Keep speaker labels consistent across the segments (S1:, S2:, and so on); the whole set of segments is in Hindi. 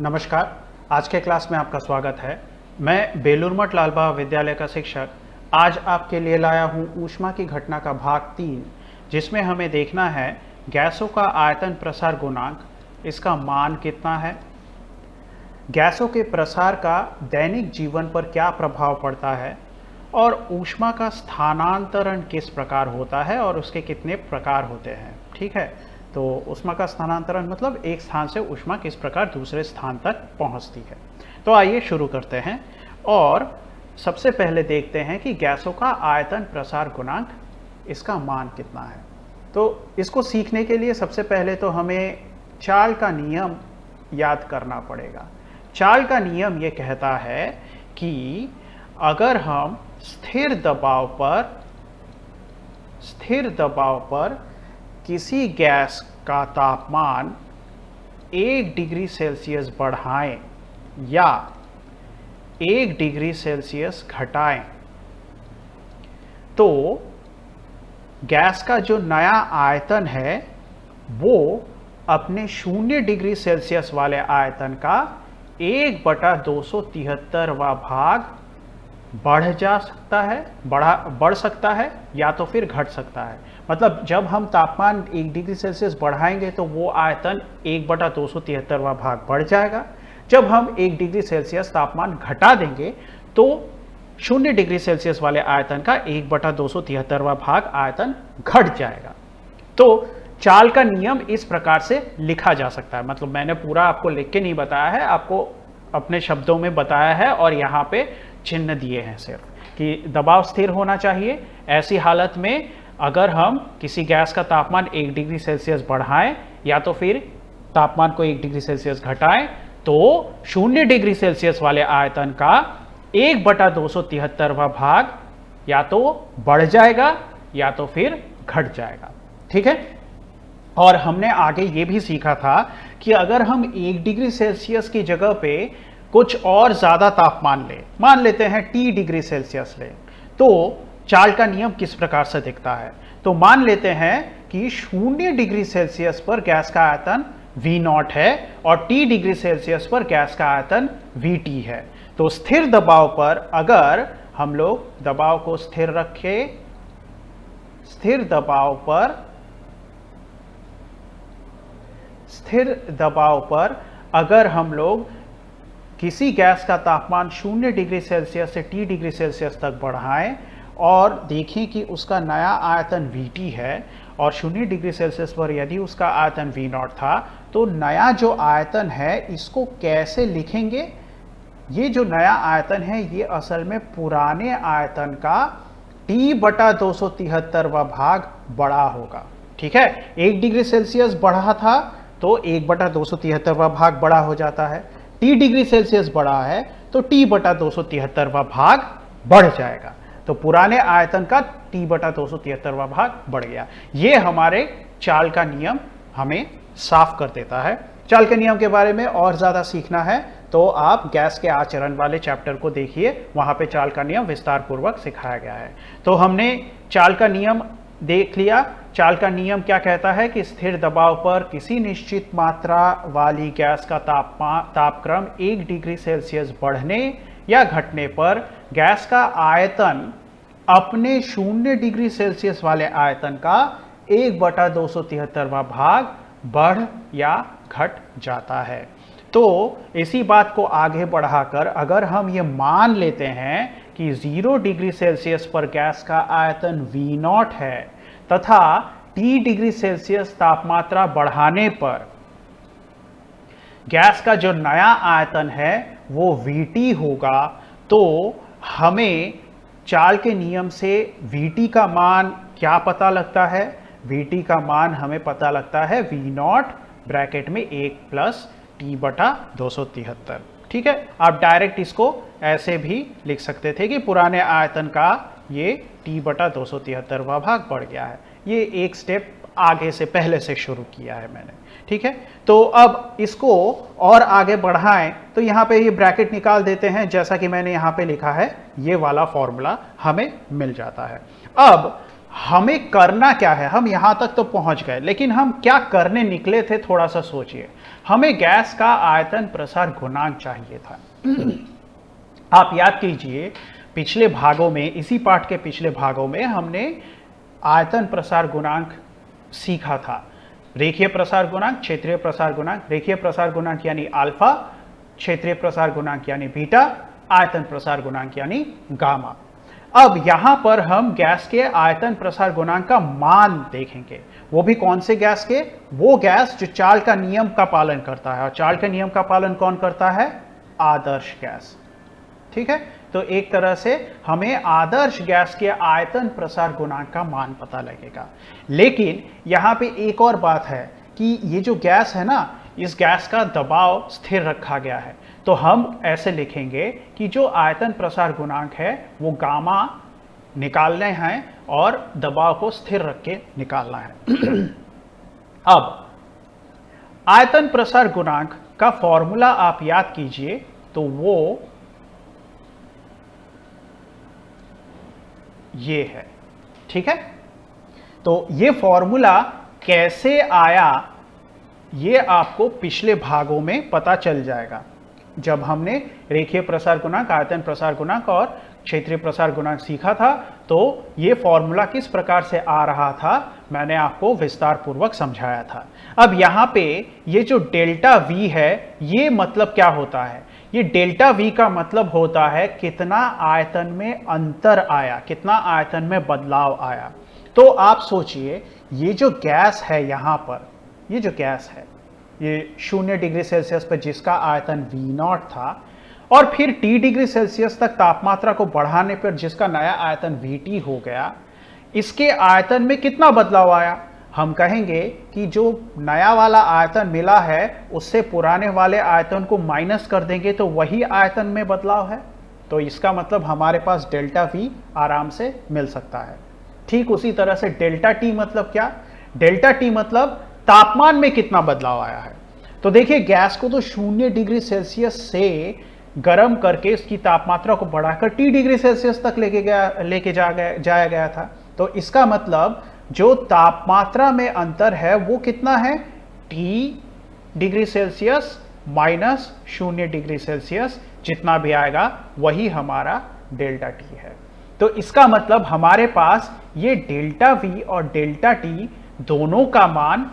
S1: नमस्कार। आज के क्लास में आपका स्वागत है। मैं बेलूर मठ लाल बहादुर विद्यालय का शिक्षक आज आपके लिए लाया हूं ऊष्मा की घटना का भाग 3, जिसमें हमें देखना है गैसों का आयतन प्रसार गुणांक, इसका मान कितना है, गैसों के प्रसार का दैनिक जीवन पर क्या प्रभाव पड़ता है और ऊष्मा का स्थानांतरण किस प्रकार होता है और उसके कितने प्रकार होते हैं। ठीक है, तो ऊष्मा का स्थानांतरण मतलब एक स्थान से ऊष्मा किस प्रकार दूसरे स्थान तक पहुंचती है। तो आइए शुरू करते हैं और सबसे पहले देखते हैं कि गैसों का आयतन प्रसार गुणांक, इसका मान कितना है। तो इसको सीखने के लिए सबसे पहले तो हमें चार्ल का नियम याद करना पड़ेगा। चार्ल का नियम ये कहता है कि अगर हम स्थिर दबाव पर किसी गैस का तापमान 1 डिग्री सेल्सियस बढ़ाएं या 1 डिग्री सेल्सियस घटाएं, तो गैस का जो नया आयतन है वो अपने 0 डिग्री सेल्सियस वाले आयतन का 1/273वां भाग बढ़ सकता है या तो फिर घट सकता है। मतलब जब हम तापमान 1 डिग्री सेल्सियस बढ़ाएंगे तो वो आयतन 1/273वां भाग बढ़ जाएगा। जब हम 1 डिग्री सेल्सियस तापमान घटा देंगे तो 0 डिग्री सेल्सियस वाले आयतन का 1/273वां भाग आयतन घट जाएगा। तो चार्ल का नियम इस प्रकार से लिखा जा सकता है। मतलब मैंने पूरा आपको लिख के नहीं बताया है, आपको अपने शब्दों में बताया है और यहाँ पे चिन्ह दिए हैं सिर्फ कि दबाव स्थिर होना चाहिए। ऐसी हालत में अगर हम किसी गैस का तापमान 1 डिग्री सेल्सियस बढ़ाएं या तो फिर तापमान को 1 डिग्री सेल्सियस घटाएं तो 0 डिग्री सेल्सियस वाले आयतन का 1/273वां भाग या तो बढ़ जाएगा या तो फिर घट जाएगा। ठीक है, और हमने आगे ये भी सीखा था कि अगर हम 1 डिग्री सेल्सियस की जगह पे कुछ और ज्यादा तापमान लें, मान लेते हैं T डिग्री सेल्सियस लें, तो चार्ल का नियम किस प्रकार से दिखता है। तो मान लेते हैं कि 0 डिग्री सेल्सियस पर गैस का आयतन V0 है और T डिग्री सेल्सियस पर गैस का आयतन VT है। तो स्थिर दबाव पर अगर हम लोग दबाव को स्थिर रखें, स्थिर दबाव पर अगर हम लोग किसी गैस का तापमान 0 डिग्री सेल्सियस से T डिग्री सेल्सियस तक बढ़ाएं और देखें कि उसका नया आयतन VT है और 0 डिग्री सेल्सियस पर यदि उसका आयतन V0 था, तो नया जो आयतन है इसको कैसे लिखेंगे। ये जो नया आयतन है ये असल में पुराने आयतन का T/273वां भाग बड़ा होगा। ठीक है, 1 डिग्री सेल्सियस बढ़ा था तो 1/273वां भाग बड़ा हो जाता है। T डिग्री सेल्सियस बढ़ा है तो T/273वां भाग बढ़ जाएगा। तो पुराने आयतन का T/273वां भाग बढ़ गया। ये हमारे चार्ल का नियम हमें साफ कर देता है। चार्ल के नियम के बारे में और ज्यादा सीखना है तो आप गैस के आचरण वाले चैप्टर को देखिए, वहां पे चार्ल का नियम विस्तार पूर्वक सिखाया गया है। तो हमने चार्ल का नियम देख लिया। चार्ल का नियम क्या कहता है कि स्थिर दबाव पर किसी निश्चित मात्रा वाली गैस का तापक्रम 1 डिग्री सेल्सियस बढ़ने या घटने पर गैस का आयतन अपने 0 डिग्री सेल्सियस वाले आयतन का 1/273वां भाग बढ़ या घट जाता है। तो इसी बात को आगे बढ़ाकर अगर हम ये मान लेते हैं कि 0 डिग्री सेल्सियस पर गैस का आयतन V0 है तथा T डिग्री सेल्सियस तापमात्रा बढ़ाने पर गैस का जो नया आयतन है वो VT होगा, तो हमें चार्ल के नियम से VT का मान क्या पता लगता है। VT का मान हमें पता लगता है V0 ब्रैकेट में 1 + T/273। ठीक है, आप डायरेक्ट इसको ऐसे भी लिख सकते थे कि पुराने आयतन का ये T/273वां भाग बढ़ गया है। ये एक स्टेप आगे से पहले से शुरू किया है मैंने। ठीक है, तो अब इसको और आगे बढ़ाएं तो यहाँ पे ये ब्रैकेट निकाल देते हैं, जैसा कि मैंने यहाँ पे लिखा है, ये वाला फॉर्मूला हमें मिल जाता है। अब हमें करना क्या है, हम यहां तक तो पहुंच गए, लेकिन हम क्या करने निकले थे थोड़ा सा सोचिए। हमें गैस का आयतन प्रसार गुणांक चाहिए था। आप याद कीजिए पिछले भागों में, इसी पाठ के पिछले भागों में हमने आयतन प्रसार गुणांक सीखा था। रेखीय प्रसार गुणांक, क्षेत्रीय प्रसार गुणांक, रेखीय प्रसार गुणांक यानी अल्फा, क्षेत्रीय प्रसार गुणांक यानी बीटा, आयतन प्रसार गुणांक यानी गामा। अब यहां पर हम गैस के आयतन प्रसार गुणांक का मान देखेंगे। वो भी कौन से गैस के? वो गैस जो चार्ल का नियम का पालन करता है। और चार्ल के नियम का पालन कौन करता है? आदर्श गैस। ठीक है, तो एक तरह से हमें आदर्श गैस के आयतन प्रसार गुणांक का मान पता लगेगा। लेकिन यहां पे एक और बात है कि ये जो गैस है ना, इस गैस का दबाव स्थिर रखा गया है। तो हम ऐसे लिखेंगे कि जो आयतन प्रसार गुणांक है वो गामा निकालने हैं और दबाव को स्थिर रख के निकालना है। अब आयतन प्रसार गुणांक का फॉर्मूला आप याद कीजिए, तो वो ये है। ठीक है, तो ये फॉर्मूला कैसे आया ये आपको पिछले भागों में पता चल जाएगा, जब हमने रेखीय प्रसार गुणांक, आयतन प्रसार गुणांक और क्षेत्रीय प्रसार गुणांक सीखा था। तो ये फॉर्मूला किस प्रकार से आ रहा था मैंने आपको विस्तार पूर्वक समझाया था। अब यहाँ पे ये जो डेल्टा V है, ये मतलब क्या होता है? ये डेल्टा V का मतलब होता है कितना आयतन में अंतर आया, कितना आयतन में बदलाव आया। तो आप सोचिए ये जो गैस है यहाँ पर, ये जो गैस है ये 0 डिग्री सेल्सियस पर जिसका आयतन V0 था, और फिर T डिग्री सेल्सियस तक तापमात्रा को बढ़ाने पर जिसका नया आयतन VT हो गया, इसके आयतन में कितना बदलाव आया? हम कहेंगे कि जो नया वाला आयतन मिला है उससे पुराने वाले आयतन को माइनस कर देंगे तो वही आयतन में बदलाव है। तो इसका मतलब हमारे पास डेल्टा V आराम से मिल सकता है। ठीक उसी तरह से डेल्टा T मतलब क्या? डेल्टा T मतलब तापमान में कितना बदलाव आया है। तो देखिए गैस को तो 0 डिग्री सेल्सियस से गर्म करके इसकी तापमात्रा को बढ़ाकर T डिग्री सेल्सियस तक लेके जाया गया था। तो इसका मतलब जो तापमात्रा में अंतर है वो कितना है? T degree Celsius minus 0 degree Celsius, जितना भी आएगा वही हमारा डेल्टा T है। तो इसका मतलब हमारे पास ये डेल्टा V और डेल्टा T दोनों का मान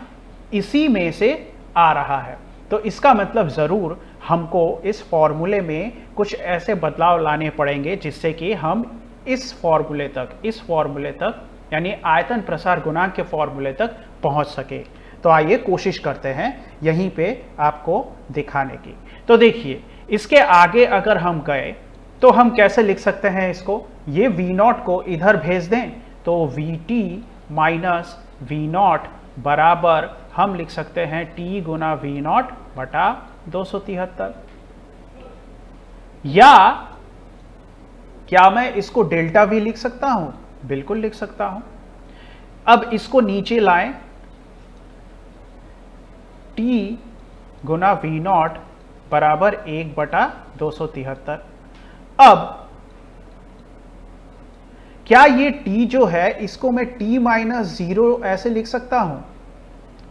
S1: इसी में से आ रहा है। तो इसका मतलब जरूर हमको इस फॉर्मूले में कुछ ऐसे बदलाव लाने पड़ेंगे जिससे कि हम इस फॉर्मूले तक यानी आयतन प्रसार गुणांक के फॉर्मूले तक पहुंच सके। तो आइए कोशिश करते हैं यहीं पे आपको दिखाने की। तो देखिए इसके आगे अगर हम गए तो हम कैसे लिख सकते हैं इसको? ये V0 को इधर भेज दें तो VT माइनस V0 बराबर हम लिख सकते हैं T गुना V0 बटा 273। या क्या मैं इसको डेल्टा V लिख सकता हूं? बिल्कुल लिख सकता हूं। अब इसको नीचे लाएं, T गुना V0 बराबर 1 बटा 273। अब क्या ये T जो है इसको मैं T माइनस 0 ऐसे लिख सकता हूं?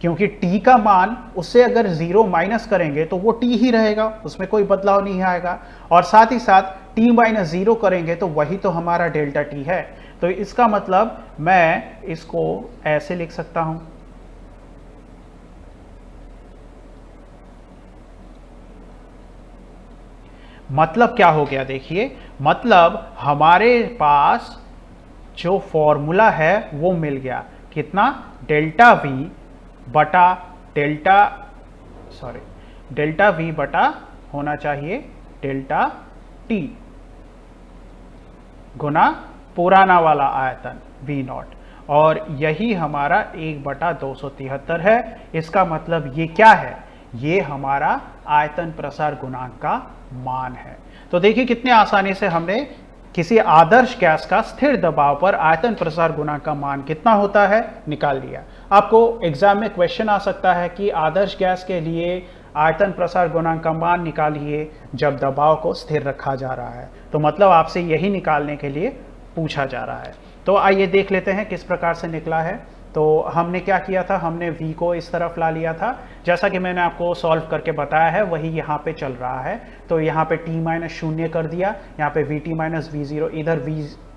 S1: क्योंकि T का मान उससे अगर 0 माइनस करेंगे तो वो T ही रहेगा, उसमें कोई बदलाव नहीं आएगा। और साथ ही साथ T माइनस 0 करेंगे तो वही तो हमारा डेल्टा T है। तो इसका मतलब मैं इसको ऐसे लिख सकता हूं। मतलब क्या हो गया? देखिए मतलब हमारे पास जो फॉर्मूला है वो मिल गया। कितना? डेल्टा V बटा होना चाहिए डेल्टा T गुना पुराना वाला आयतन V0, और यही हमारा 1 बटा 273 है। इसका मतलब ये क्या है? ये हमारा आयतन प्रसार गुणांक का मान है। तो देखिए कितने आसानी से हमने किसी आदर्श गैस का स्थिर दबाव पर आयतन प्रसार गुणांक का मान कितना होता है निकाल लिया। आपको एग्जाम में क्वेश्चन आ सकता है कि आदर्श गैस के लिए आयतन प्रसार गुणांक का मान निकालिए जब दबाव को स्थिर रखा जा रहा है। तो मतलब आपसे यही निकालने के लिए पूछा जा रहा है। तो आइए देख लेते हैं किस प्रकार से निकला है। तो हमने क्या किया था, हमने v को इस तरफ ला लिया था, जैसा कि मैंने आपको सॉल्व करके बताया है वही यहाँ पे चल रहा है। तो यहाँ पे t माइनस शून्य कर दिया, यहाँ पे vt माइनस v0, इधर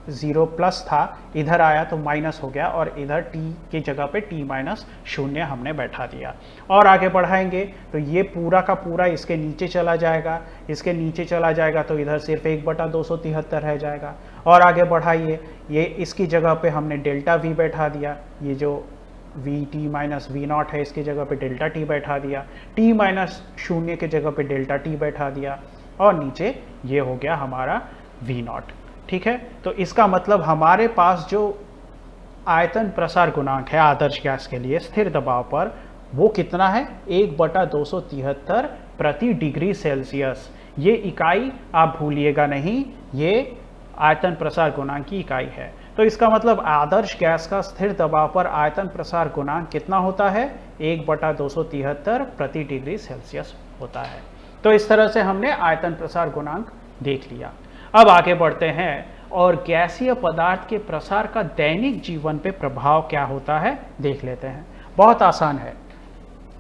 S1: v0 प्लस था, इधर आया तो माइनस हो गया, और इधर t की जगह पे t माइनस शून्य हमने बैठा दिया। और आगे बढ़ाएंगे तो ये पूरा का पूरा इसके नीचे चला जाएगा, इसके नीचे चला जाएगा तो इधर सिर्फ 1/273 रह जाएगा। और आगे बढ़ाइए, ये इसकी जगह पे हमने डेल्टा v बैठा दिया, ये जो vt माइनस v0 है इसकी जगह पे डेल्टा t बैठा दिया, t माइनस शून्य की जगह पे डेल्टा t बैठा दिया, और नीचे ये हो गया हमारा v0। ठीक है, तो इसका मतलब हमारे पास जो आयतन प्रसार गुणांक है आदर्श गैस के लिए स्थिर दबाव पर, वो कितना है, 1/273 प्रति डिग्री सेल्सियस। ये इकाई आप भूलिएगा नहीं, ये आयतन प्रसार गुणांक की इकाई है। तो इसका मतलब आदर्श गैस का स्थिर दबाव पर आयतन प्रसार गुणांक कितना होता है, 1/273 प्रति डिग्री सेल्सियस होता है। तो इस तरह से हमने आयतन प्रसार गुणांक देख लिया। अब आगे बढ़ते हैं और गैसीय पदार्थ के प्रसार का दैनिक जीवन पे प्रभाव क्या होता है देख लेते हैं। बहुत आसान है।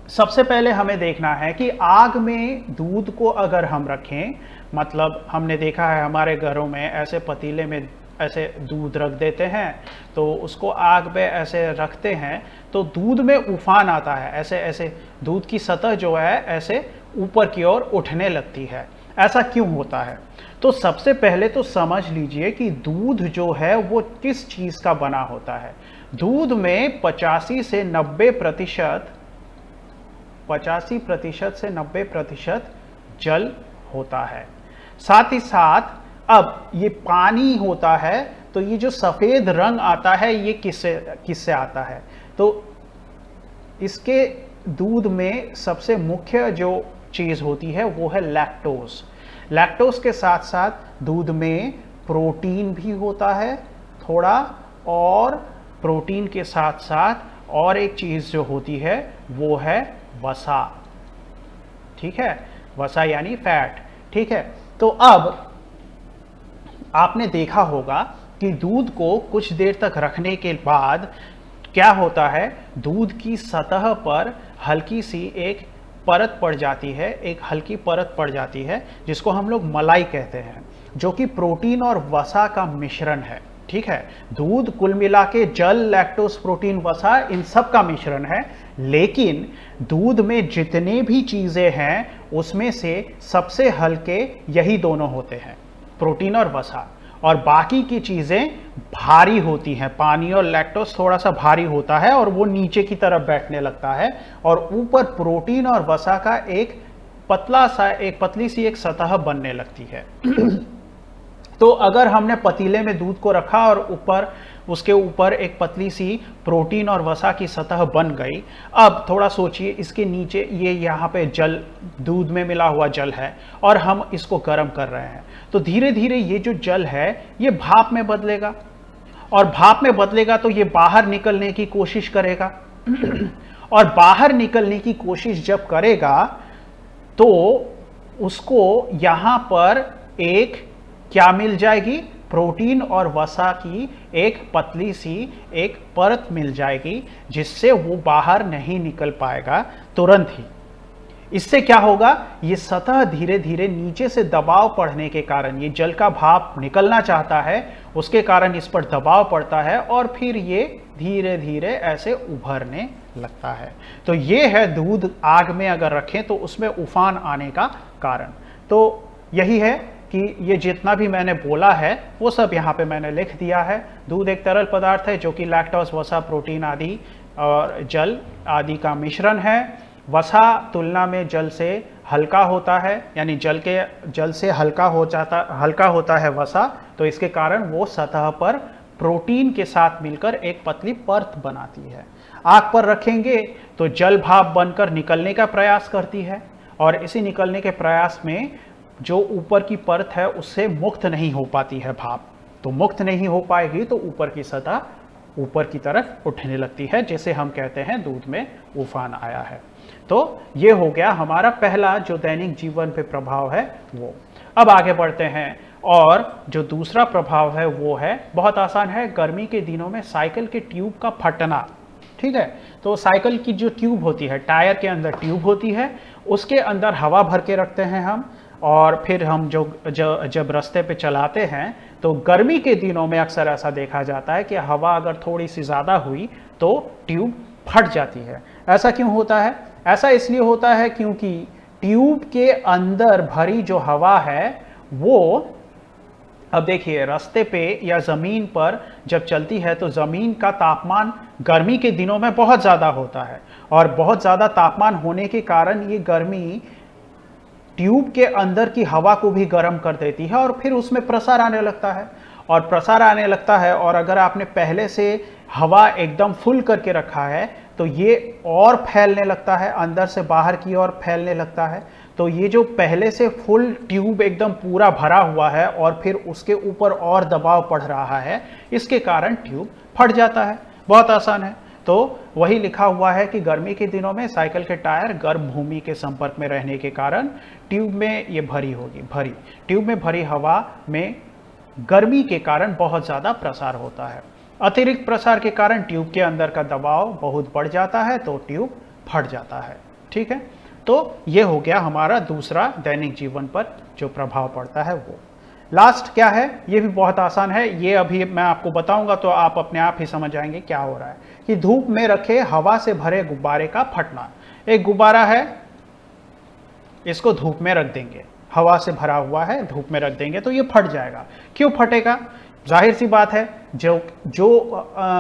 S1: सबसे पहले हमें देखना है कि आग में दूध को अगर हम रखें, मतलब हमने देखा है हमारे घरों में ऐसे पतीले में ऐसे दूध रख देते हैं, तो उसको आग पे ऐसे रखते हैं तो दूध में उफान आता है, ऐसे ऐसे दूध की सतह जो है ऐसे ऊपर की ओर उठने लगती है। ऐसा क्यों होता है? तो सबसे पहले तो समझ लीजिए कि दूध जो है वो किस चीज़ का बना होता है। दूध में 85 से 90% जल होता है। साथ ही साथ अब ये पानी होता है, तो ये जो सफ़ेद रंग आता है ये किससे आता है? तो इसके दूध में सबसे मुख्य जो चीज़ होती है वो है लैक्टोज। लैक्टोज के साथ साथ दूध में प्रोटीन भी होता है थोड़ा, और प्रोटीन के साथ साथ और एक चीज़ जो होती है वो है वसा। ठीक है, वसा यानी फैट। ठीक है, तो अब आपने देखा होगा कि दूध को कुछ देर तक रखने के बाद क्या होता है, दूध की सतह पर हल्की सी एक परत पड़ जाती है, एक हल्की परत पड़ जाती है जिसको हम लोग मलाई कहते हैं, जो कि प्रोटीन और वसा का मिश्रण है। ठीक है, दूध कुल मिला के जल, लैक्टोज, प्रोटीन, वसा इन सब का मिश्रण है। लेकिन दूध में जितने भी चीज़ें हैं उसमें से सबसे हल्के यही दोनों होते हैं, प्रोटीन और वसा, और बाकी की चीज़ें भारी होती हैं। पानी और लैक्टोज थोड़ा सा भारी होता है और वो नीचे की तरफ बैठने लगता है, और ऊपर प्रोटीन और वसा का एक पतली सी एक सतह बनने लगती है। तो अगर हमने पतीले में दूध को रखा और उसके ऊपर एक पतली सी प्रोटीन और वसा की सतह बन गई, अब थोड़ा सोचिए, इसके नीचे ये यहाँ पे जल, दूध में मिला हुआ जल है और हम इसको गर्म कर रहे हैं, तो धीरे धीरे ये जो जल है ये भाप में बदलेगा, और भाप में बदलेगा तो ये बाहर निकलने की कोशिश करेगा और बाहर निकलने की कोशिश जब करेगा तो उसको यहाँ पर एक क्या मिल जाएगी, प्रोटीन और वसा की एक पतली सी एक परत मिल जाएगी, जिससे वो बाहर नहीं निकल पाएगा तुरंत ही। इससे क्या होगा, ये सतह धीरे धीरे नीचे से दबाव पड़ने के कारण, ये जल का भाप निकलना चाहता है, उसके कारण इस पर दबाव पड़ता है और फिर ये धीरे धीरे ऐसे उभरने लगता है। तो ये है दूध आग में अगर रखें तो उसमें उफान आने का कारण। तो यही है कि ये जितना भी मैंने बोला है वो सब यहाँ पे मैंने लिख दिया है। दूध एक तरल पदार्थ है जो कि लैक्टोज, वसा, प्रोटीन आदि और जल आदि का मिश्रण है। वसा तुलना में जल से हल्का होता है, यानी जल से हल्का होता है वसा, तो इसके कारण वो सतह पर प्रोटीन के साथ मिलकर एक पतली परत बनाती है। आग पर रखेंगे तो जल भाप बनकर निकलने का प्रयास करती है, और इसी निकलने के प्रयास में जो ऊपर की परत है उससे मुक्त नहीं हो पाती है भाप, तो मुक्त नहीं हो पाएगी तो ऊपर की सतह ऊपर की तरफ उठने लगती है, जिसे हम कहते हैं दूध में उफान आया है। तो ये हो गया हमारा पहला जो दैनिक जीवन पे प्रभाव है वो। अब आगे बढ़ते हैं, और जो दूसरा प्रभाव है वो है बहुत आसान है, गर्मी के दिनों में साइकिल के ट्यूब का फटना। ठीक है, तो साइकिल की जो ट्यूब होती है, टायर के अंदर ट्यूब होती है, उसके अंदर हवा भर के रखते हैं हम, और फिर हम जब रास्ते पे चलाते हैं तो गर्मी के दिनों में अक्सर ऐसा देखा जाता है कि हवा अगर थोड़ी सी ज़्यादा हुई तो ट्यूब फट जाती है। ऐसा क्यों होता है? ऐसा इसलिए होता है क्योंकि ट्यूब के अंदर भरी जो हवा है वो, अब देखिए रास्ते पे या ज़मीन पर जब चलती है तो ज़मीन का तापमान गर्मी के दिनों में बहुत ज़्यादा होता है, और बहुत ज़्यादा तापमान होने के कारण ये गर्मी ट्यूब के अंदर की हवा को भी गर्म कर देती है, और फिर उसमें प्रसार आने लगता है, और प्रसार आने लगता है। और अगर आपने पहले से हवा एकदम फुल करके रखा है तो ये और फैलने लगता है, अंदर से बाहर की ओर फैलने लगता है। तो ये जो पहले से फुल ट्यूब एकदम पूरा भरा हुआ है और फिर उसके ऊपर और दबाव पड़ रहा है, इसके कारण ट्यूब फट जाता है। बहुत आसान है। तो वही लिखा हुआ है कि गर्मी के दिनों में साइकिल के टायर गर्म भूमि के संपर्क में रहने के कारण ट्यूब में ये ट्यूब में भरी हवा में गर्मी के कारण बहुत ज़्यादा प्रसार होता है। अतिरिक्त प्रसार के कारण ट्यूब के अंदर का दबाव बहुत बढ़ जाता है, तो ट्यूब फट जाता है। ठीक है, तो ये हो गया हमारा दूसरा दैनिक जीवन पर जो प्रभाव पड़ता है वो। लास्ट क्या है? ये भी बहुत आसान है, ये अभी मैं आपको बताऊंगा तो आप अपने आप ही समझ जाएंगे क्या हो रहा है। कि धूप में रखे हवा से भरे गुब्बारे का फटना। एक गुब्बारा है, इसको धूप में रख देंगे, हवा से भरा हुआ है, धूप में रख देंगे तो ये फट जाएगा। क्यों फटेगा? जाहिर सी बात है, जो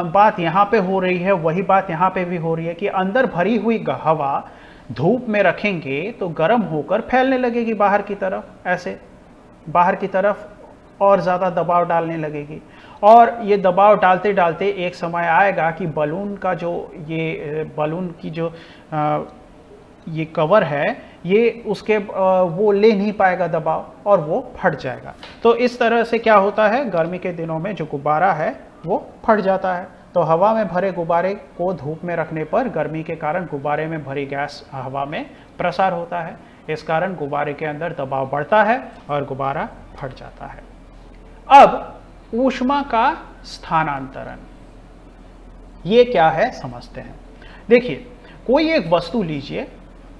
S1: बात यहाँ पे हो रही है वही बात यहाँ पे भी हो रही है कि अंदर भरी हुई हवा धूप में रखेंगे तो गर्म होकर फैलने लगेगी बाहर की तरफ, ऐसे बाहर की तरफ और ज़्यादा दबाव डालने लगेगी, और ये दबाव डालते डालते एक समय आएगा कि बलून का जो बलून की जो ये कवर है, ये उसके वो ले नहीं पाएगा दबाव और वो फट जाएगा। तो इस तरह से क्या होता है, गर्मी के दिनों में जो गुब्बारा है वो फट जाता है। तो हवा में भरे गुब्बारे को धूप में रखने पर गर्मी के कारण गुब्बारे में भरी गैस हवा में प्रसार होता है। इस कारण गुब्बारे के अंदर दबाव बढ़ता है और गुब्बारा फट जाता है। अब ऊष्मा का स्थानांतरण, ये क्या है समझते हैं। देखिए, कोई एक वस्तु लीजिए,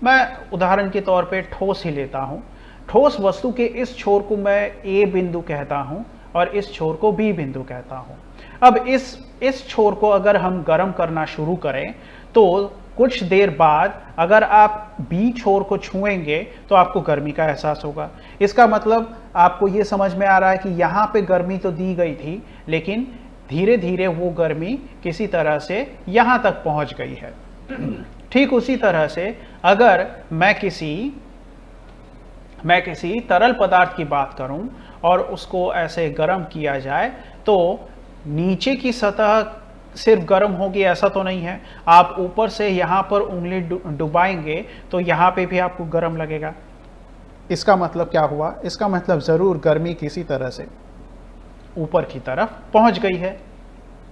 S1: मैं उदाहरण के तौर पे ठोस ही लेता हूं। ठोस वस्तु के इस छोर को मैं ए बिंदु कहता हूं और इस छोर को बी बिंदु कहता हूं। अब इस छोर को अगर हम गर्म करना शुरू करें तो कुछ देर बाद अगर आप बी छोर को छुएंगे तो आपको गर्मी का एहसास होगा। इसका मतलब आपको ये समझ में आ रहा है कि यहाँ पे गर्मी तो दी गई थी, लेकिन धीरे धीरे वो गर्मी किसी तरह से यहाँ तक पहुँच गई है। ठीक उसी तरह से अगर मैं किसी तरल पदार्थ की बात करूं और उसको ऐसे गर्म किया जाए तो नीचे की सतह सिर्फ गर्म होगी ऐसा तो नहीं है। आप ऊपर से यहाँ पर उंगली डुबाएंगे तो यहाँ पे भी आपको गर्म लगेगा। इसका मतलब क्या हुआ? इसका मतलब ज़रूर गर्मी किसी तरह से ऊपर की तरफ पहुँच गई है।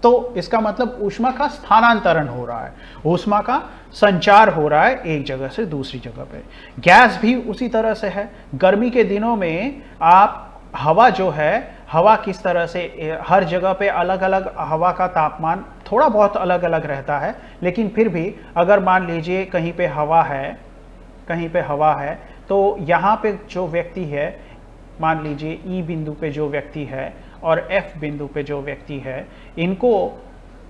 S1: तो इसका मतलब ऊष्मा का स्थानांतरण हो रहा है, ऊष्मा का संचार हो रहा है एक जगह से दूसरी जगह पे। गैस भी उसी तरह से है। गर्मी के दिनों में आप हवा जो है, हवा किस तरह से हर जगह पे अलग अलग हवा का तापमान थोड़ा बहुत अलग अलग रहता है, लेकिन फिर भी अगर मान लीजिए कहीं पे हवा है तो यहाँ पे जो व्यक्ति है, मान लीजिए ई बिंदु पे जो व्यक्ति है और एफ बिंदु पे जो व्यक्ति है, इनको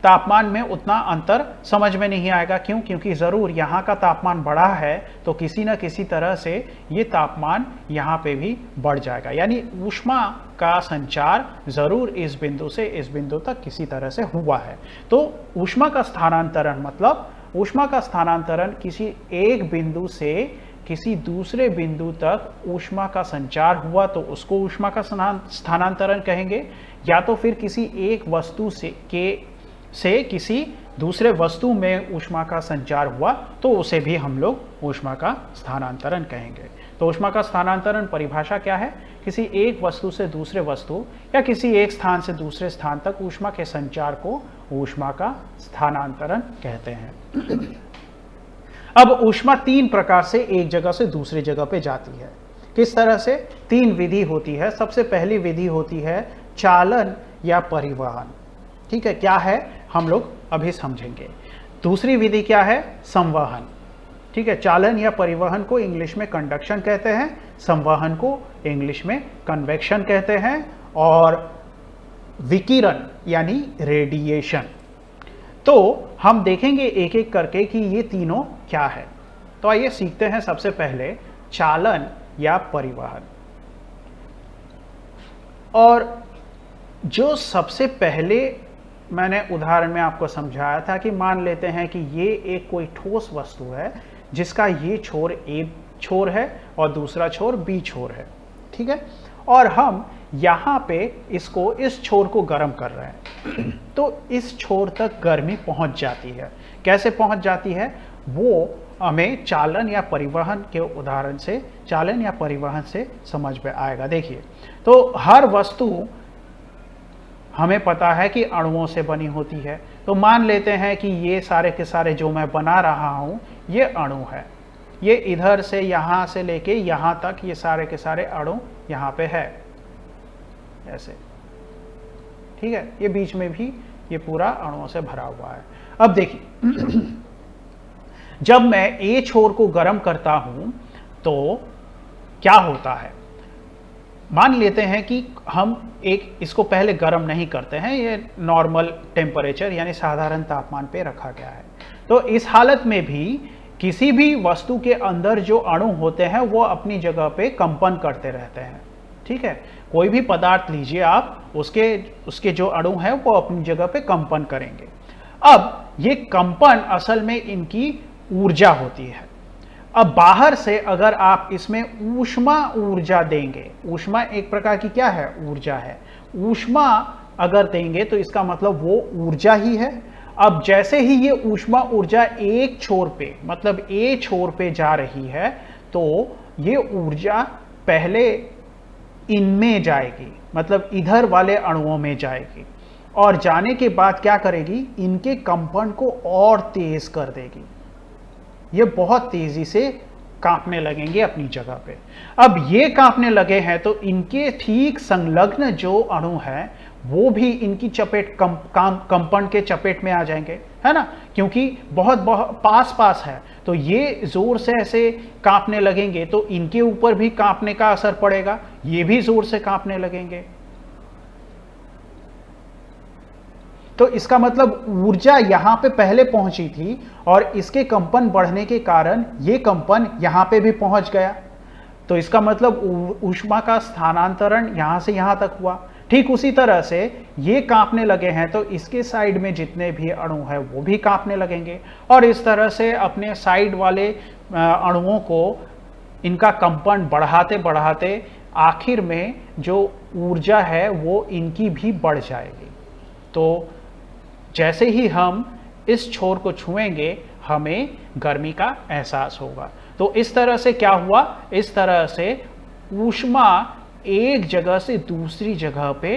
S1: तापमान में उतना अंतर समझ में नहीं आएगा। क्यों? क्योंकि ज़रूर यहाँ का तापमान बढ़ा है तो किसी न किसी तरह से ये तापमान यहाँ पे भी बढ़ जाएगा। यानी ऊष्मा का संचार ज़रूर इस बिंदु से इस बिंदु तक किसी तरह से हुआ है। तो ऊष्मा का स्थानांतरण मतलब ऊष्मा का स्थानांतरण किसी एक बिंदु से किसी दूसरे बिंदु तक ऊष्मा का संचार हुआ तो उसको ऊष्मा का स्थानांतरण कहेंगे, या तो फिर किसी एक वस्तु से किसी दूसरे वस्तु में ऊष्मा का संचार हुआ तो उसे भी हम लोग ऊष्मा का स्थानांतरण कहेंगे। तो ऊष्मा का स्थानांतरण परिभाषा क्या है? किसी एक वस्तु से दूसरे वस्तु या किसी एक स्थान से दूसरे स्थान तक ऊष्मा के संचार को ऊष्मा का स्थानांतरण कहते हैं। अब ऊष्मा तीन प्रकार से एक जगह से दूसरी जगह पे जाती है। किस तरह से? तीन विधि होती है। सबसे पहली विधि होती है चालन या परिवहन। ठीक है, क्या है हम लोग अभी समझेंगे। दूसरी विधि क्या है? संवहन। ठीक है, चालन या परिवहन को इंग्लिश में कंडक्शन कहते हैं, संवहन को इंग्लिश में कन्वेक्शन कहते हैं, और विकिरण यानी रेडिएशन। तो हम देखेंगे एक एक करके कि ये तीनों क्या है। तो आइए सीखते हैं सबसे पहले चालन या परिवहन। और जो सबसे पहले मैंने उदाहरण में आपको समझाया था कि मान लेते हैं कि ये एक कोई ठोस वस्तु है जिसका ये छोर ए छोर है और दूसरा छोर बी छोर है। ठीक है, और हम यहाँ पे इसको इस छोर को गर्म कर रहे हैं तो इस छोर तक गर्मी पहुँच जाती है। कैसे पहुँच जाती है वो हमें चालन या परिवहन के उदाहरण से, चालन या परिवहन से समझ में आएगा। देखिए, तो हर वस्तु हमें पता है कि अणुओं से बनी होती है। तो मान लेते हैं कि ये सारे के सारे जो मैं बना रहा हूँ ये अणु है। ये इधर से यहाँ से लेके यहाँ तक ये सारे के सारे अणु यहाँ पे है ऐसे। ठीक है, ये बीच में भी ये पूरा अणुओं से भरा हुआ है। अब देखिए जब मैं ए छोर को गर्म करता हूं तो क्या होता है, मान लेते हैं कि हम एक इसको पहले गर्म नहीं करते हैं, ये नॉर्मल टेम्परेचर यानी साधारण तापमान पे रखा गया है। तो इस हालत में भी किसी भी वस्तु के अंदर जो अणु होते हैं वो अपनी जगह पे कंपन करते रहते हैं। ठीक है, कोई भी पदार्थ लीजिए आप, उसके जो अणु हैं वो अपनी जगह पे कंपन करेंगे। अब ये कंपन असल में इनकी ऊर्जा होती है। अब बाहर से अगर आप इसमें ऊष्मा ऊर्जा देंगे, ऊष्मा एक प्रकार की क्या है? ऊर्जा है। ऊष्मा अगर देंगे तो इसका मतलब वो ऊर्जा ही है। अब जैसे ही ये ऊष्मा ऊर्जा एक छोर पे मतलब ए छोर पे जा रही है तो ये ऊर्जा पहले इनमें जाएगी, मतलब इधर वाले अणुओं में जाएगी, और जाने के बाद क्या करेगी? इनके कंपन को और तेज कर देगी। ये बहुत तेजी से कांपने लगेंगे अपनी जगह पे। अब ये कांपने लगे हैं तो इनके ठीक संलग्न जो अणु हैं वो भी इनकी चपेट कंपन के चपेट में आ जाएंगे, है ना, क्योंकि बहुत पास पास है। तो ये जोर से ऐसे कांपने लगेंगे तो इनके ऊपर भी कांपने का असर पड़ेगा, ये भी जोर से कांपने लगेंगे। तो इसका मतलब ऊर्जा यहां पे पहले पहुंची थी और इसके कंपन बढ़ने के कारण ये कंपन यहां पे भी पहुंच गया। तो इसका मतलब ऊष्मा का स्थानांतरण यहां से यहां तक हुआ। ठीक उसी तरह से ये कांपने लगे हैं तो इसके साइड में जितने भी अणु हैं वो भी कांपने लगेंगे, और इस तरह से अपने साइड वाले अणुओं को इनका कंपन बढ़ाते बढ़ाते आखिर में जो ऊर्जा है वो इनकी भी बढ़ जाएगी। तो जैसे ही हम इस छोर को छुएंगे हमें गर्मी का एहसास होगा। तो इस तरह से क्या हुआ? इस तरह से ऊष्मा एक जगह से दूसरी जगह पे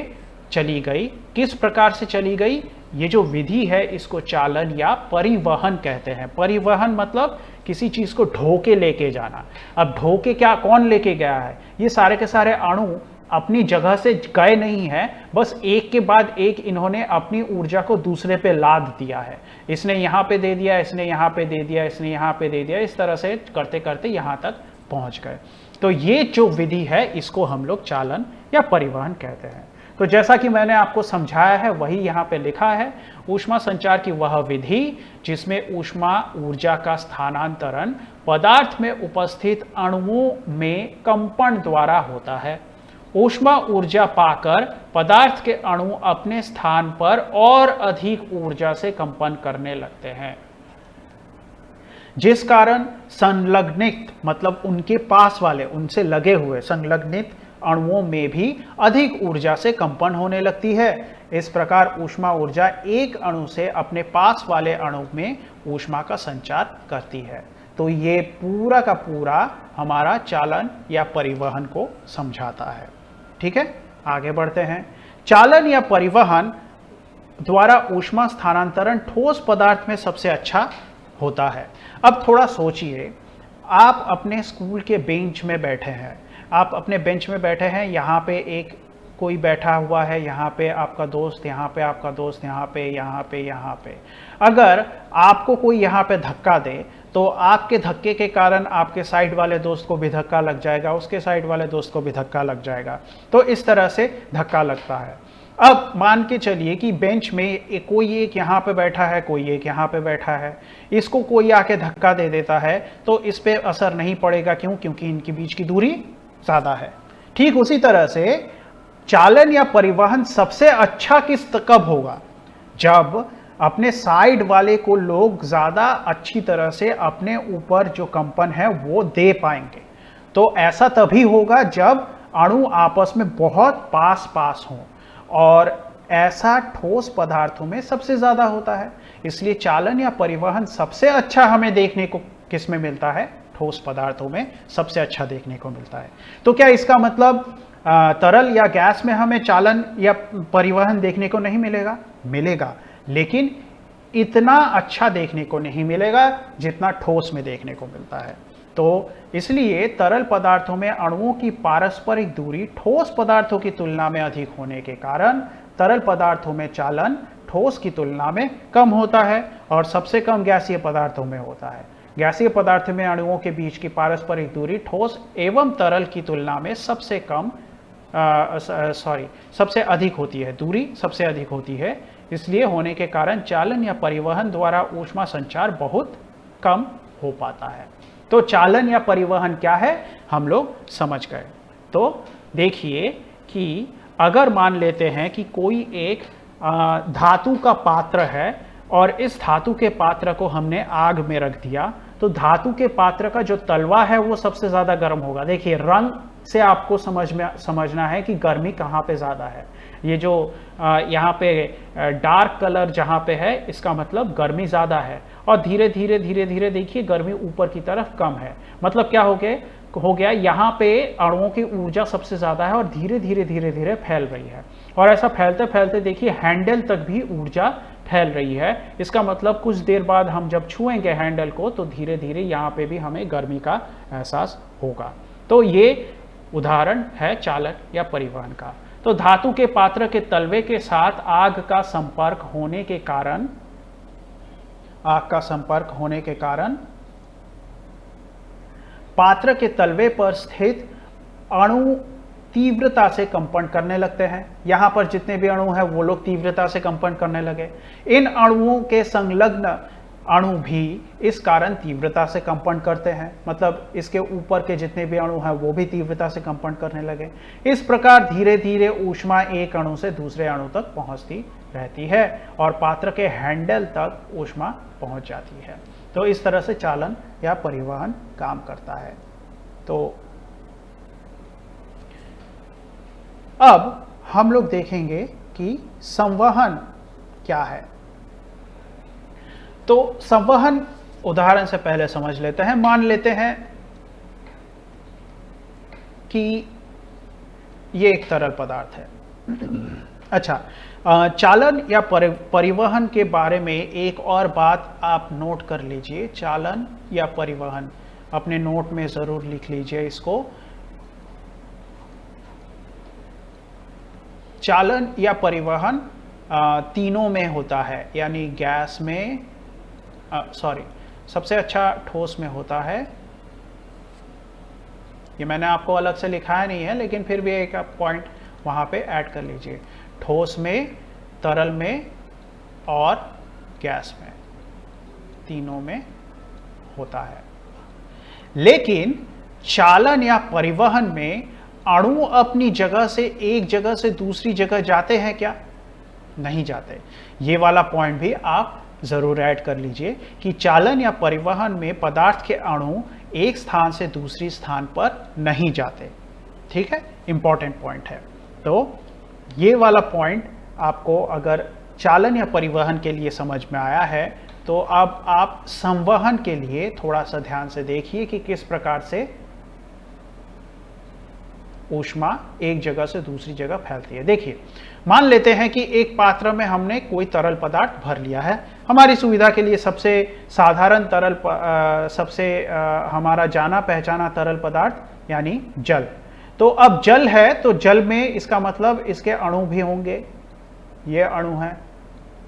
S1: चली गई। किस प्रकार से चली गई? ये जो विधि है इसको चालन या परिवहन कहते हैं। परिवहन मतलब किसी चीज को ढोके लेके जाना। अब ढोके क्या कौन लेके गया है? ये सारे के सारे अणु अपनी जगह से गए नहीं है, बस एक के बाद एक इन्होंने अपनी ऊर्जा को दूसरे पे लाद दिया है। इसने यहाँ पे दे दिया, इसने यहाँ पे दे दिया, इसने यहाँ पे दे दिया, इस तरह से करते करते यहाँ तक पहुँच गए। तो ये जो विधि है इसको हम लोग चालन या परिवहन कहते हैं। तो जैसा कि मैंने आपको समझाया है वही यहाँ पे लिखा है। ऊष्मा संचार की वह विधि जिसमें ऊष्मा ऊर्जा का स्थानांतरण पदार्थ में उपस्थित अणुओं में कंपन द्वारा होता है। ऊष्मा ऊर्जा पाकर पदार्थ के अणु अपने स्थान पर और अधिक ऊर्जा से कंपन करने लगते हैं, जिस कारण संलग्नित मतलब उनके पास वाले, उनसे लगे हुए संलग्नित अणुओं में भी अधिक ऊर्जा से कंपन होने लगती है। इस प्रकार ऊष्मा ऊर्जा एक अणु से अपने पास वाले अणु में ऊष्मा का संचार करती है। तो ये पूरा का पूरा हमारा चालन या परिवहन को समझाता है। ठीक है, आगे बढ़ते हैं। चालन या परिवहन द्वारा ऊष्मा स्थानांतरण ठोस पदार्थ में सबसे अच्छा होता है। अब थोड़ा सोचिए, आप अपने स्कूल के बेंच में बैठे हैं, आप अपने बेंच में बैठे हैं, यहाँ पे एक कोई बैठा हुआ है, यहाँ पे आपका दोस्त, यहाँ पे आपका दोस्त, यहाँ पे, यहाँ पे, यहाँ पे। अगर आपको कोई यहाँ पे धक्का दे तो आपके धक्के के कारण आपके साइड वाले दोस्त को भी धक्का लग जाएगा, उसके साइड वाले दोस्त को भी धक्का लग जाएगा। तो इस तरह से धक्का लगता है। अब मान के चलिए कि बेंच में कोई एक यहाँ पे बैठा है, कोई एक यहाँ पे बैठा है, इसको कोई आके धक्का दे देता है तो इस पे असर नहीं पड़ेगा। क्यों? क्योंकि इनके बीच की दूरी ज़्यादा है। ठीक उसी तरह से चालन या परिवहन सबसे अच्छा कब होगा? जब अपने साइड वाले को लोग ज़्यादा अच्छी तरह से अपने ऊपर जो कंपन है वो दे पाएंगे। तो ऐसा तभी होगा जब अणु आपस में बहुत पास पास हों, और ऐसा ठोस पदार्थों में सबसे ज़्यादा होता है। इसलिए चालन या परिवहन सबसे अच्छा हमें देखने को किस में मिलता है? ठोस पदार्थों में सबसे अच्छा देखने को मिलता है। तो क्या इसका मतलब तरल या गैस में हमें चालन या परिवहन देखने को नहीं मिलेगा? मिलेगा, लेकिन इतना अच्छा देखने को नहीं मिलेगा जितना ठोस में देखने को मिलता है। तो इसलिए तरल पदार्थों में अणुओं की पारस्परिक दूरी ठोस पदार्थों की तुलना में अधिक होने के कारण तरल पदार्थों में चालन ठोस की तुलना में कम होता है, और सबसे कम गैसीय पदार्थों में होता है। गैसीय पदार्थ में अणुओं के बीच की पारस्परिक दूरी ठोस एवं तरल की तुलना में सबसे अधिक होती है, दूरी सबसे अधिक होती है। इसलिए होने के कारण चालन या परिवहन द्वारा ऊष्मा संचार बहुत कम हो पाता है। तो चालन या परिवहन क्या है हम लोग समझ गए। तो देखिए कि अगर मान लेते हैं कि कोई एक धातु का पात्र है और इस धातु के पात्र को हमने आग में रख दिया, तो धातु के पात्र का जो तलवा है वो सबसे ज़्यादा गर्म होगा। देखिए रंग से आपको समझना है कि गर्मी कहाँ पे ज़्यादा है। ये जो यहाँ पे डार्क कलर जहाँ पे है इसका मतलब गर्मी ज़्यादा है, और धीरे धीरे धीरे धीरे देखिए गर्मी ऊपर की तरफ कम है। मतलब क्या हो गया यहाँ पे अणुओं की ऊर्जा सबसे ज़्यादा है और धीरे धीरे धीरे धीरे फैल रही है, और ऐसा फैलते फैलते देखिए हैंडल तक भी ऊर्जा फैल रही है। इसका मतलब कुछ देर बाद हम जब छुएंगे हैंडल को तो धीरे धीरे यहाँ पे भी हमें गर्मी का एहसास होगा। तो ये उदाहरण है चालक या परिवहन का। तो धातु के पात्र के तलवे के साथ आग का संपर्क होने के कारण पात्र के तलवे पर स्थित अणु तीव्रता से कंपन करने लगते हैं। यहां पर जितने भी अणु हैं वो लोग तीव्रता से कंपन करने लगे। इन अणुओं के संलग्न अणु भी इस कारण तीव्रता से कंपन करते हैं। मतलब इसके ऊपर के जितने भी अणु हैं वो भी तीव्रता से कंपन करने लगे। इस प्रकार धीरे धीरे ऊष्मा एक अणु से दूसरे अणु तक पहुंचती रहती है और पात्र के हैंडल तक ऊष्मा पहुंच जाती है। तो इस तरह से चालन या परिवहन काम करता है। तो अब हम लोग देखेंगे कि संवहन क्या है। तो संवहन उदाहरण से पहले समझ लेते हैं। मान लेते हैं कि ये एक तरल पदार्थ है। अच्छा, चालन या परिवहन के बारे में एक और बात आप नोट कर लीजिए। चालन या परिवहन अपने नोट में जरूर लिख लीजिए इसको। चालन या परिवहन तीनों में होता है, यानी गैस में सबसे अच्छा ठोस में होता है। ये मैंने आपको अलग से लिखाया नहीं है, लेकिन फिर भी एक पॉइंट वहां पे ऐड कर लीजिए। ठोस में, तरल में और गैस में, तीनों में होता है। लेकिन चालन या परिवहन में अणु अपनी जगह से एक जगह से दूसरी जगह जाते हैं क्या? नहीं जाते। ये वाला पॉइंट भी आप जरूर ऐड कर लीजिए कि चालन या परिवहन में पदार्थ के अणु एक स्थान से दूसरी स्थान पर नहीं जाते। ठीक है, इंपॉर्टेंट पॉइंट है। तो ये वाला पॉइंट आपको अगर चालन या परिवहन के लिए समझ में आया है तो अब आप संवहन के लिए थोड़ा सा ध्यान से देखिए कि किस प्रकार से ऊष्मा एक जगह से दूसरी जगह फैलती है। देखिए, मान लेते हैं कि एक पात्र में हमने कोई तरल पदार्थ भर लिया है, हमारी सुविधा के लिए सबसे साधारण तरल हमारा जाना पहचाना तरल पदार्थ यानी जल। तो अब जल है तो जल में इसका मतलब इसके अणु भी होंगे, ये अणु हैं।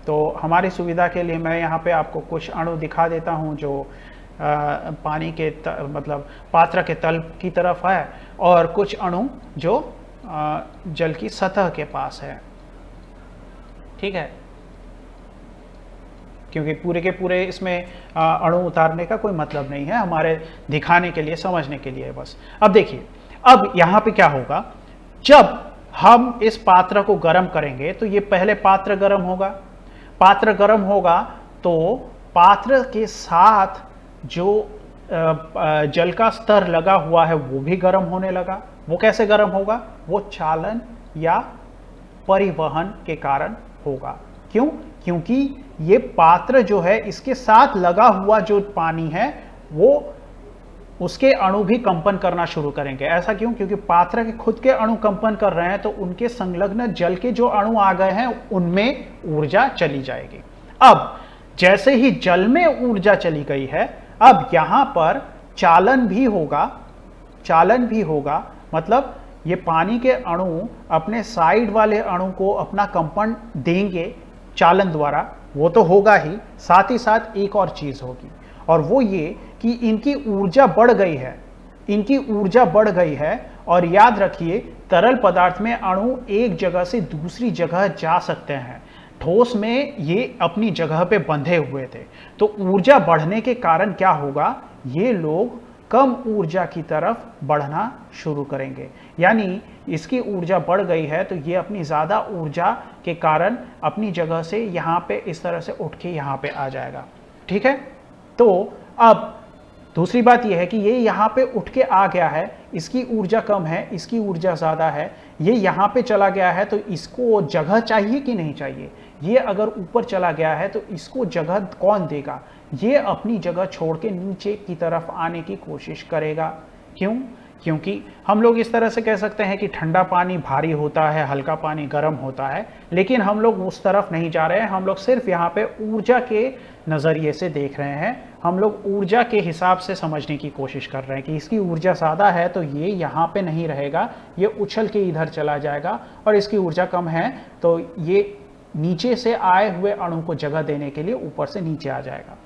S1: तो हमारी सुविधा के लिए मैं यहाँ पे आपको कुछ अणु दिखा देता हूँ जो पानी के मतलब पात्र के तल की तरफ है, और कुछ अणु जो जल की सतह के पास है। ठीक है, क्योंकि पूरे के पूरे इसमें अणु उतारने का कोई मतलब नहीं है, हमारे दिखाने के लिए, समझने के लिए बस। अब देखिए, अब यहाँ पे क्या होगा, जब हम इस पात्र को गर्म करेंगे तो ये पहले पात्र गर्म होगा। पात्र गर्म होगा तो पात्र के साथ जो जल का स्तर लगा हुआ है वो भी गर्म होने लगा। वो कैसे गर्म होगा? वो चालन या परिवहन के कारण होगा। क्यों? क्योंकि ये पात्र जो है इसके साथ लगा हुआ जो पानी है वो उसके अणु भी कंपन करना शुरू करेंगे। ऐसा क्यों? क्योंकि पात्र के खुद के अणु कंपन कर रहे हैं तो उनके संलग्न जल के जो अणु आ गए हैं उनमें ऊर्जा चली जाएगी। अब जैसे ही जल में ऊर्जा चली गई है, अब यहां पर चालन भी होगा। चालन भी होगा मतलब ये पानी के अणु अपने साइड वाले अणु को अपना कंपन देंगे चालन द्वारा, वो तो होगा ही, साथ ही साथ एक और चीज होगी, और वो ये कि इनकी ऊर्जा बढ़ गई है। इनकी ऊर्जा बढ़ गई है, और याद रखिए तरल पदार्थ में अणु एक जगह से दूसरी जगह जा सकते हैं। ठोस में ये अपनी जगह पे बंधे हुए थे, तो ऊर्जा बढ़ने के कारण क्या होगा, ये लोग कम ऊर्जा की तरफ बढ़ना शुरू करेंगे। यानी इसकी ऊर्जा बढ़ गई है तो ये अपनी ज़्यादा ऊर्जा के कारण अपनी जगह से यहाँ पे इस तरह से उठ के यहाँ पे आ जाएगा। ठीक है, तो अब दूसरी बात यह है कि ये यहाँ पे उठ के आ गया है, इसकी ऊर्जा कम है, इसकी ऊर्जा ज़्यादा है, ये यहाँ पे चला गया है तो इसको जगह चाहिए कि नहीं चाहिए? ये अगर ऊपर चला गया है तो इसको जगह कौन देगा? ये अपनी जगह छोड़ के नीचे की तरफ आने की कोशिश करेगा। क्यों? क्योंकि हम लोग इस तरह से कह सकते हैं कि ठंडा पानी भारी होता है, हल्का पानी गर्म होता है, लेकिन हम लोग उस तरफ नहीं जा रहे हैं। हम लोग सिर्फ यहाँ पे ऊर्जा के नज़रिए से देख रहे हैं। हम लोग ऊर्जा के हिसाब से समझने की कोशिश कर रहे हैं कि इसकी ऊर्जा ज़्यादा है तो ये यहाँ पे नहीं रहेगा, ये उछल के इधर चला जाएगा, और इसकी ऊर्जा कम है तो ये नीचे से आए हुए अणु को जगह देने के लिए ऊपर से नीचे आ जाएगा।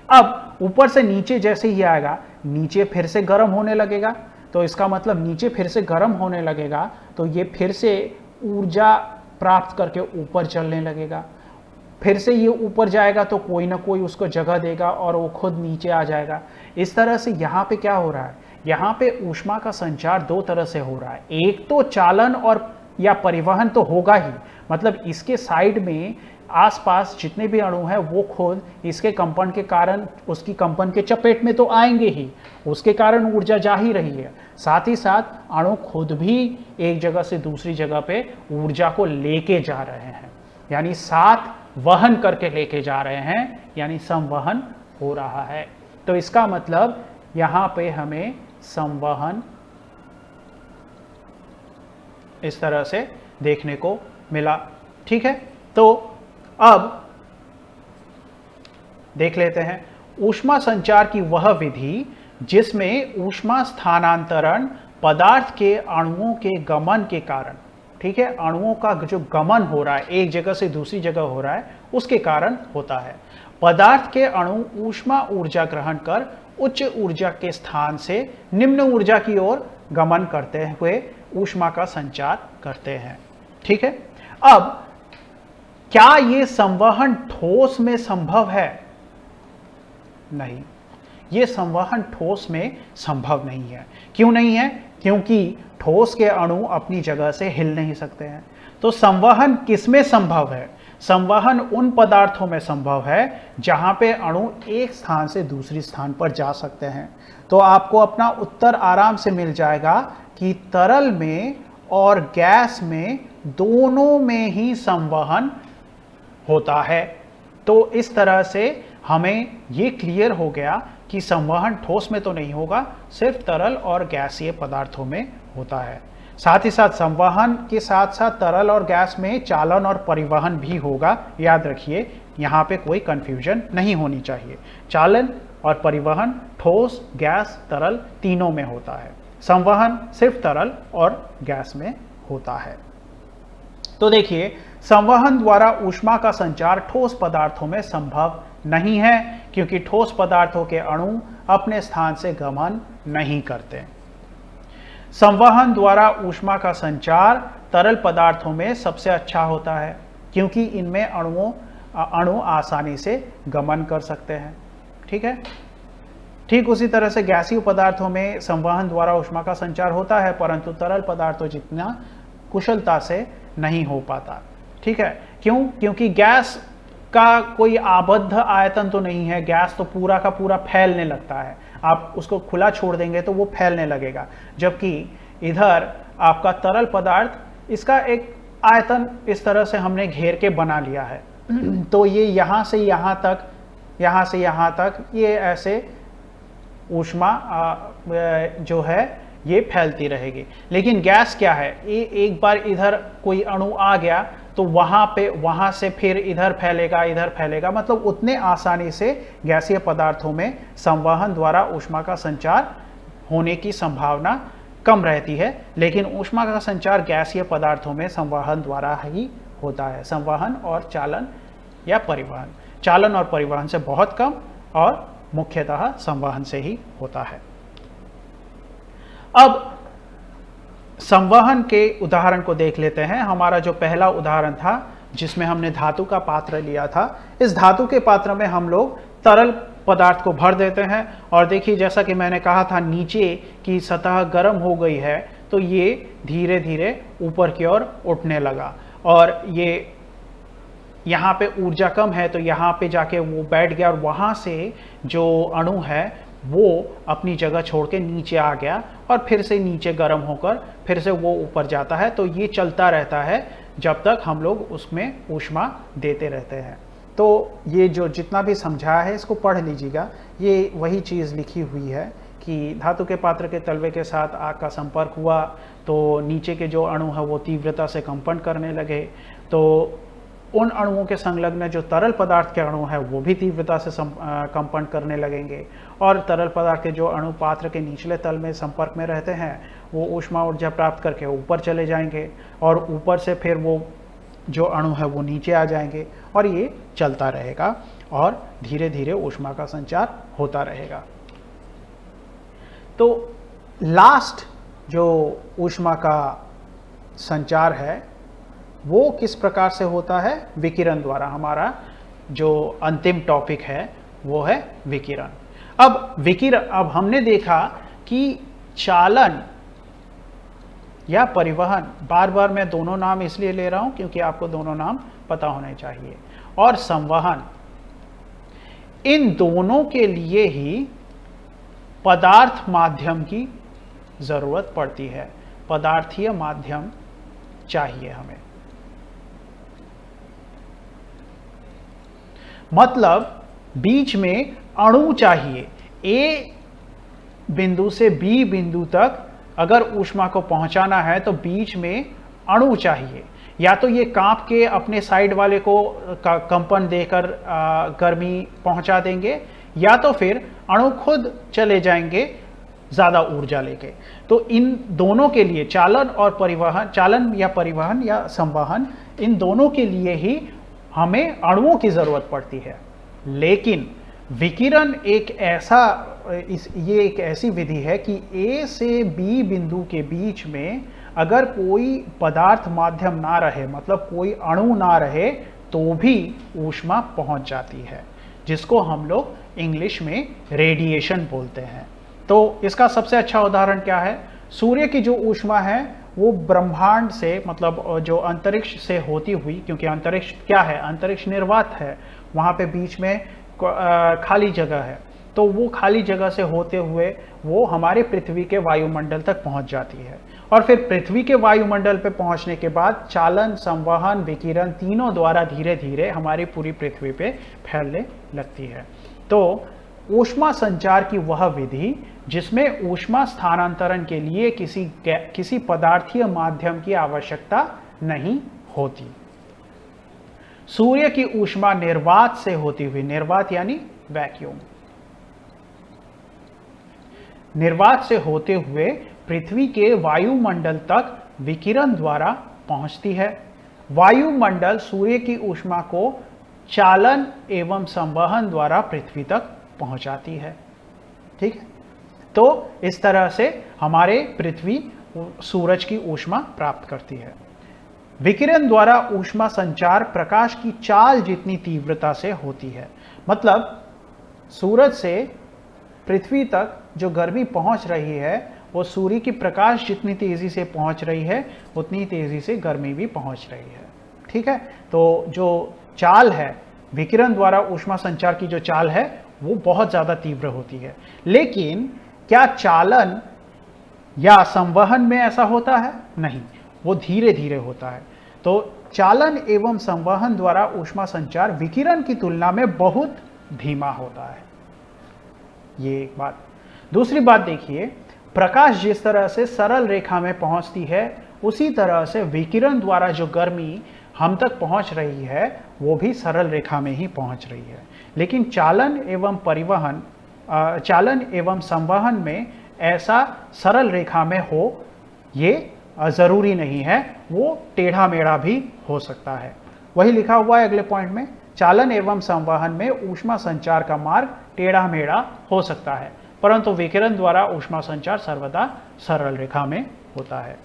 S1: अब ऊपर से नीचे जैसे ही आएगा, नीचे फिर से गर्म होने लगेगा, तो इसका मतलब नीचे फिर से गर्म होने लगेगा तो ये फिर से ऊर्जा प्राप्त करके ऊपर चलने लगेगा। फिर से ये ऊपर जाएगा तो कोई ना कोई उसको जगह देगा और वो खुद नीचे आ जाएगा। इस तरह से यहाँ पे क्या हो रहा है, यहाँ पे ऊष्मा का संचार दो तरह से हो रहा है। एक तो चालन और या परिवहन तो होगा ही, मतलब इसके साइड में आसपास जितने भी अणु हैं वो खुद इसके कंपन के कारण उसकी कंपन के चपेट में तो आएंगे ही, उसके कारण ऊर्जा जा ही रही है। साथ ही साथ अणु खुद भी एक जगह से दूसरी जगह पे ऊर्जा को लेके जा रहे हैं, यानी साथ वहन करके लेके जा रहे हैं, यानी संवहन हो रहा है। तो इसका मतलब यहाँ पे हमें संवहन इस तरह से देखने को मिला। ठीक है, तो अब देख लेते हैं ऊष्मा संचार की वह विधि जिसमें ऊष्मा स्थानांतरण पदार्थ के अणुओं के गमन के कारण, ठीक है, अणुओं का जो गमन हो रहा है एक जगह से दूसरी जगह हो रहा है उसके कारण होता है। पदार्थ के अणु ऊष्मा ऊर्जा ग्रहण कर उच्च ऊर्जा के स्थान से निम्न ऊर्जा की ओर गमन करते हुए ऊष्मा का संचार करते हैं। ठीक है, अब क्या यह संवहन ठोस में संभव है? नहीं, यह संवहन ठोस में संभव नहीं है। क्यों नहीं है? क्योंकि ठोस के अणु अपनी जगह से हिल नहीं सकते हैं। तो संवहन किसमें संभव है? संवहन उन पदार्थों में संभव है जहां पे अणु एक स्थान से दूसरी स्थान पर जा सकते हैं। तो आपको अपना उत्तर आराम से मिल जाएगा कि तरल में और गैस में दोनों में ही संवहन होता है। तो इस तरह से हमें ये क्लियर हो गया कि संवहन ठोस में तो नहीं होगा, सिर्फ तरल और गैसीय पदार्थों में होता है। साथ ही साथ संवहन के साथ साथ तरल और गैस में चालन और परिवहन भी होगा। याद रखिए, यहाँ पे कोई कंफ्यूजन नहीं होनी चाहिए। चालन और परिवहन ठोस, गैस, तरल तीनों में होता है। संवहन सिर्फ तरल और गैस में होता है। तो देखिए, संवहन द्वारा ऊष्मा का संचार ठोस पदार्थों में संभव नहीं है, क्योंकि ठोस पदार्थों के अणु अपने स्थान से गमन नहीं करते। संवहन द्वारा ऊष्मा का संचार तरल पदार्थों में सबसे अच्छा होता है, क्योंकि इनमें अणु आसानी से गमन कर सकते हैं। ठीक है। ठीक उसी तरह से गैसीय पदार्थों में संवहन द्वारा ऊष्मा का संचार होता है, परंतु तरल पदार्थों जितना कुशलता से नहीं हो पाता। ठीक है। क्यों? क्योंकि गैस का कोई आबद्ध आयतन तो नहीं है। गैस तो पूरा का पूरा फैलने लगता है। आप उसको खुला छोड़ देंगे तो वो फैलने लगेगा, जबकि इधर आपका तरल पदार्थ, इसका एक आयतन इस तरह से हमने घेर के बना लिया है तो ये यहाँ से यहाँ तक, यहाँ से यहाँ तक ये ऐसे ऊष्मा जो है ये फैलती रहेगी। लेकिन गैस क्या है, ये एक बार इधर कोई अणु आ गया तो वहाँ से फिर इधर फैलेगा, इधर फैलेगा, मतलब उतने आसानी से गैसीय पदार्थों में संवहन द्वारा ऊष्मा का संचार होने की संभावना कम रहती है। लेकिन ऊष्मा का संचार गैसीय पदार्थों में संवहन द्वारा ही होता है। संवहन और चालन या परिवहन, चालन और परिवहन से बहुत कम और मुख्यतः संवहन से ही होता है। अब संवहन के उदाहरण को देख लेते हैं। हमारा जो पहला उदाहरण था जिसमें हमने धातु का पात्र लिया था, इस धातु के पात्र में हम लोग तरल पदार्थ को भर देते हैं और देखिए, जैसा कि मैंने कहा था, नीचे की सतह गर्म हो गई है तो ये धीरे धीरे ऊपर की ओर उठने लगा और ये यहाँ पे ऊर्जा कम है तो यहाँ पे जाके वो बैठ गया और वहाँ से जो अणु है वो अपनी जगह छोड़ के नीचे आ गया और फिर से नीचे गर्म होकर फिर से वो ऊपर जाता है। तो ये चलता रहता है जब तक हम लोग उसमें ऊष्मा देते रहते हैं। तो ये जो जितना भी समझाया है इसको पढ़ लीजिएगा। ये वही चीज़ लिखी हुई है कि धातु के पात्र के तलवे के साथ आग का संपर्क हुआ तो नीचे के जो अणु है वो तीव्रता से कंपन करने लगे, तो उन अणुओं के संलग्न जो तरल पदार्थ के अणु हैं वो भी तीव्रता से कंपन करने लगेंगे और तरल पदार्थ के जो अणु पात्र के निचले तल में संपर्क में रहते हैं वो ऊष्मा ऊर्जा प्राप्त करके ऊपर चले जाएंगे और ऊपर से फिर वो जो अणु है वो नीचे आ जाएंगे और ये चलता रहेगा और धीरे धीरे ऊष्मा का संचार होता रहेगा। तो लास्ट जो ऊष्मा का संचार है वो किस प्रकार से होता है? विकिरण द्वारा। हमारा जो अंतिम टॉपिक है वो है विकिरण। अब हमने देखा कि चालन या परिवहन, बार बार मैं दोनों नाम इसलिए ले रहा हूं क्योंकि आपको दोनों नाम पता होने चाहिए, और संवहन, इन दोनों के लिए ही पदार्थ माध्यम की जरूरत पड़ती है। पदार्थीय माध्यम चाहिए हमें। मतलब बीच में अणु चाहिए। ए बिंदु से बी बिंदु तक अगर ऊष्मा को पहुंचाना है तो बीच में अणु चाहिए। या तो ये कांप के अपने साइड वाले को कंपन देकर गर्मी पहुंचा देंगे, या तो फिर अणु खुद चले जाएंगे ज़्यादा ऊर्जा लेके। तो इन दोनों के लिए चालन और परिवहन, चालन या परिवहन या संवहन, इन दोनों के लिए ही हमें अणुओं की ज़रूरत पड़ती है। लेकिन विकिरण एक ऐसी विधि है कि ए से बी बिंदु के बीच में अगर कोई पदार्थ माध्यम ना रहे, मतलब कोई अणु ना रहे, तो भी ऊष्मा पहुंच जाती है, जिसको हम लोग इंग्लिश में रेडिएशन बोलते हैं। तो इसका सबसे अच्छा उदाहरण क्या है? सूर्य की जो ऊष्मा है वो ब्रह्मांड से, मतलब जो अंतरिक्ष से होती हुई, क्योंकि अंतरिक्ष क्या है? अंतरिक्ष निर्वात है, वहाँ पे बीच में खाली जगह है, तो वो खाली जगह से होते हुए वो हमारे पृथ्वी के वायुमंडल तक पहुँच जाती है और फिर पृथ्वी के वायुमंडल पे पहुँचने के बाद चालन, संवहन, विकिरण तीनों द्वारा धीरे धीरे हमारी पूरी पृथ्वी पे फैलने लगती है। तो ऊष्मा संचार की वह विधि जिसमें ऊष्मा स्थानांतरण के लिए किसी पदार्थीय माध्यम की आवश्यकता नहीं होती। सूर्य की ऊष्मा निर्वात से होती हुई, निर्वात यानी वैक्यूम, निर्वात से होते हुए पृथ्वी के वायुमंडल तक विकिरण द्वारा पहुंचती है। वायुमंडल सूर्य की ऊष्मा को चालन एवं संवहन द्वारा पृथ्वी तक पहुंचाती है। ठीक है, तो इस तरह से हमारे पृथ्वी सूरज की ऊष्मा प्राप्त करती है। विकिरण द्वारा ऊष्मा संचार प्रकाश की चाल जितनी तीव्रता से होती है। मतलब सूरज से पृथ्वी तक जो गर्मी पहुंच रही है वो सूर्य की प्रकाश जितनी तेजी से पहुंच रही है उतनी तेजी से गर्मी भी पहुंच रही है। ठीक है, तो जो चाल है विकिरण द्वारा ऊष्मा संचार की जो चाल है वो बहुत ज्यादा तीव्र होती है। लेकिन क्या चालन या संवहन में ऐसा होता है? नहीं, वो धीरे धीरे होता है। तो चालन एवं संवहन द्वारा ऊष्मा संचार विकिरण की तुलना में बहुत धीमा होता है। ये एक बात। दूसरी बात देखिए, प्रकाश जिस तरह से सरल रेखा में पहुंचती है उसी तरह से विकिरण द्वारा जो गर्मी हम तक पहुंच रही है वो भी सरल रेखा में ही पहुंच रही है। लेकिन चालन एवं संवहन में ऐसा सरल रेखा में हो ये जरूरी नहीं है, वो टेढ़ा मेढ़ा भी हो सकता है। वही लिखा हुआ है अगले पॉइंट में, चालन एवं संवहन में ऊष्मा संचार का मार्ग टेढ़ा मेढ़ा हो सकता है, परंतु विकिरण द्वारा ऊष्मा संचार सर्वदा सरल रेखा में होता है।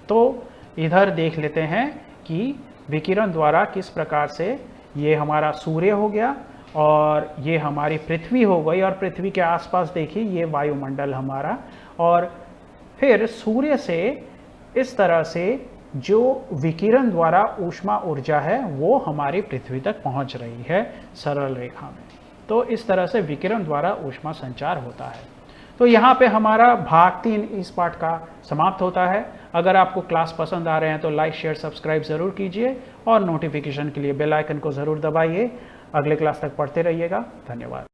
S1: तो इधर देख लेते हैं कि विकिरण द्वारा किस प्रकार से ये हमारा सूर्य हो गया और ये हमारी पृथ्वी हो गई, और पृथ्वी के आसपास देखिए ये वायुमंडल हमारा, और फिर सूर्य से इस तरह से जो विकिरण द्वारा ऊष्मा ऊर्जा है वो हमारी पृथ्वी तक पहुंच रही है सरल रेखा में। तो इस तरह से विकिरण द्वारा ऊष्मा संचार होता है। तो यहाँ पे हमारा भाग 3 इस पाठ का समाप्त होता है। अगर आपको क्लास पसंद आ रहे हैं तो लाइक शेयर सब्सक्राइब ज़रूर कीजिए और नोटिफिकेशन के लिए बेल आइकन को ज़रूर दबाइए। अगले क्लास तक पढ़ते रहिएगा। धन्यवाद।